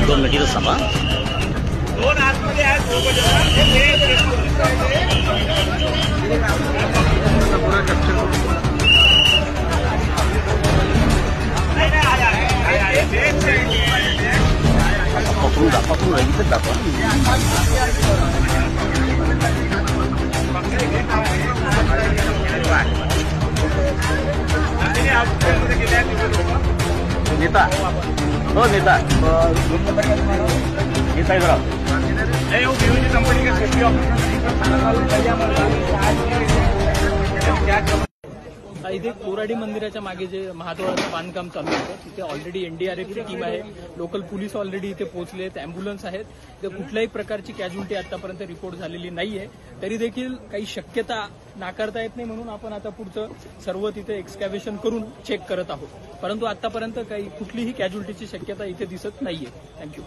दोन मिनिटं थांबा. दोन आतमध्ये आहेत पकडून इथेच दाखवा. नेता हो नेता नेता इधर आओ. कंपनी के सेफ्टी इथे कोराडी मंदिराच्या मागे जे महाद्वाराचं बांधकाम चालू होतं तिथे ऑलरेडी एनडीआरएफची टीम आहे, लोकल पोलीस ऑलरेडी इथे पोहोचलेत, अँब्युलन्स आहेत. तर कुठल्याही प्रकारची कॅज्युलिटी आतापर्यंत रिपोर्ट झालेली नाहीये. तरी देखील काही शक्यता नाकारता येत नाही म्हणून आपण आता पुढचं सर्व तिथे एक्सकॅव्हेशन करून चेक करत आहोत. परंतु आतापर्यंत काही कुठलीही कॅज्युलिटीची शक्यता इथे दिसत नाहीये. थँक्यू.